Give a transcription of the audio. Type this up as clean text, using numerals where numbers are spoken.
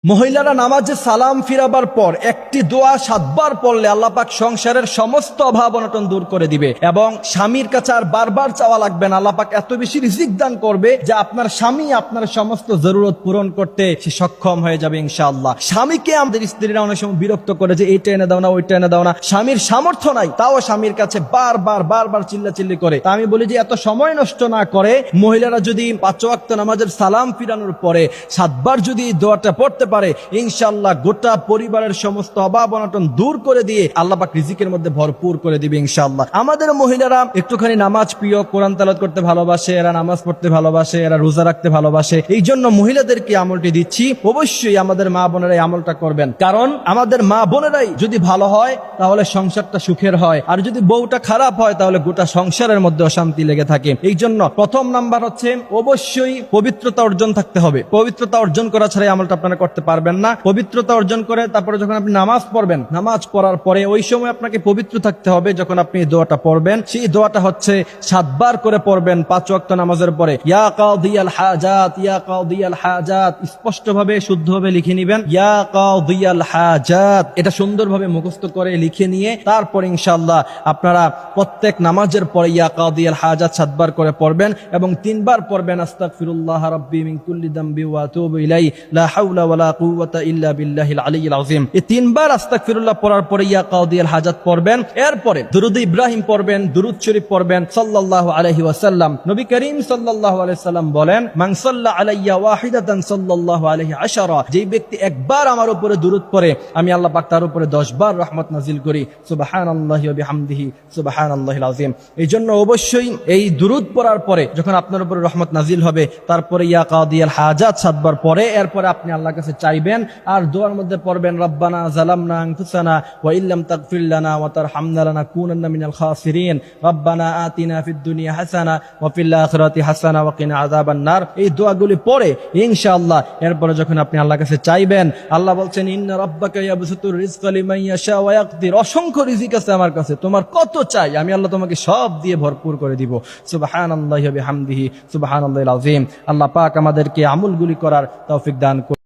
মহিলারা নামাজে সালাম ফিরাবার পর একটি দোয়া 7 বার পড়লে আল্লাহ পাক সংসারের সমস্ত অভাব অনটন দূর করে দিবে এবং স্বামীর কাছে আর বারবার চাওয়া লাগবে না। আল্লাহ পাক এত বেশি রিজিক দান করবে যে আপনার স্বামী আপনার সমস্ত জরুরত পূরণ করতে সে সক্ষম হয়ে যাবে ইনশাআল্লাহ। স্বামীকে আমাদের স্ত্রীরা অনেক সময় বিরক্ত করে যে এইটা এনে দাও না ওইটা এনে দাও না, স্বামীর সামর্থ্য নাই তাও স্বামীর কাছে বারবার চিল্লাচিল্লি করে। তা আমি বলি যে এত সময় নষ্ট না করে মহিলারা যদি 5 ওয়াক্ত নামাজের সালাম ফিরানোর পরে 7 বার যদি দোয়াটা পড়তে পারে ইনশাআল্লাহ গোটা পরিবারের সমস্ত অভাব অনটন দূর করে দিয়ে আল্লাহ পাক রিজিকের মধ্যে ভরপুর করে দিবে ইনশাআল্লাহ। আমাদের মহিলারা একটুখানি নামাজ প্রিয়, কোরআন তেলাওয়াত করতে ভালোবাসে, এরা নামাজ পড়তে ভালোবাসে, এরা রোজা রাখতে ভালোবাসে। এই জন্য মহিলাদেরকে আমলটি দিচ্ছি, অবশ্যই আমাদের মা বোনেরা এই আমলটা করবেন, কারণ আমাদের মা বোনেরাই যদি ভালো হয় তাহলে সংসারটা সুখের হয়, আর যদি বউটা খারাপ হয় তাহলে গোটা সংসারের মধ্যে অশান্তি লেগে থাকে। এই জন্য প্রথম নাম্বার হচ্ছে অবশ্যই পবিত্রতা অর্জন থাকতে হবে। পবিত্রতা অর্জন করা ছাড়া এই আমলটা আপনারা করতে পারবেন না। পবিত্রতা অর্জন করে তারপরে যখন আপনি নামাজ পড়বেন, নামাজ পড়ার পরে ওই সময় আপনাকে পবিত্র থাকতে হবে। যখন আপনি দোয়াটা পড়বেন সেই দোয়াটা হচ্ছে 7 বার করে পড়বেন 5 ওয়াক্ত নামাজের পরে। ইয়া কাদিয়াল হাজাত, ইয়া কাদিয়াল হাজাত, স্পষ্টভাবে শুদ্ধভাবে লিখে নেবেন ইয়া কাদিয়াল হাজাত। এটা সুন্দরভাবে মুখস্থ করে লিখে নিয়ে তারপর ইনশাআল্লাহ আপনারা প্রত্যেক নামাজের পরে ইয়া কাদিয়াল হাজাত 7 বার করে পড়বেন এবং 3 বার পড়বেন আস্তাগফিরুল্লাহ রাব্বি মিন কুল্লি যামবি ওয়া আতুবু ইলাইহি লা হাওলা ওয়ালা কুওয়াতা ইল্লা বিল্লাহিল আলিয়্যিল আযীম। এই 3 বার আস্তাগফিরুল্লাহ পড়ার পরে ইয়া কাদিয়াল হাজাত পড়বেন। এরপরে দুরূদ ইব্রাহিম পড়বেন, দুরূদ শরীফ পড়বেন সাল্লাল্লাহু আলাইহি ওয়াসাল্লাম। নবী করিম সাল্লাল্লাহু আলাইহি ওয়াসাল্লাম বলেন মান সাল্লা আলাইয়া ওয়াহিদাতান সাল্লাল্লাহু আলাইহি আশারা, যেই ব্যক্তি একবার আমার উপরে দুরূদ পড়ে আমি আল্লাহ পাক তার উপরে 10 বার রহমত নাজিল করি। সুবহানাল্লাহি ওয়া বিহামদিহি সুবহানাল্লাহিল আযীম। এইজন্য অবশ্যই এই দুরূদ পড়ার পরে যখন আপনার উপরে রহমত নাজিল হবে তারপরে ইয়া কাদিয়াল হাজাত 7 বার পরে এরপরে আপনি আল্লাহর কাছে চাইবেন আর দোয়ার মধ্যে পড়বেন রব্বানা যালামনা আনফুসানা ওয়া ইল্লাম তাগফির লানা ওয়া তারহামনা লানাকুনান্না মিনাল খাসিরিন রব্বানা আতিনা ফিদ দুনিয়া হাসানা ওয়া ফিল আখিরাতি হাসানা ওয়া কিনা আযাবান নার। এই দোয়াগুলি পড়ে ইনশাআল্লাহ এরপরে যখন আপনি আল্লাহর কাছে চাইবেন, আল্লাহ বলছেন ইন্না রাব্বাকা ইয়াবসুতুর রিজকা লিমান ইয়াশা ওয়া ইয়াকদির, অসংখ্য রিজিক আছে আমার কাছে, তোমার কত চাই আমি আল্লাহ তোমাকে সব দিয়ে ভরপুর করে দিব। সুবহানাল্লাহি ওয়া বিহামদিহি সুবহানাল্লাহিল আযীম। আল্লাহ পাক আমাদেরকে আমলগুলি করার তৌফিক দান করুন।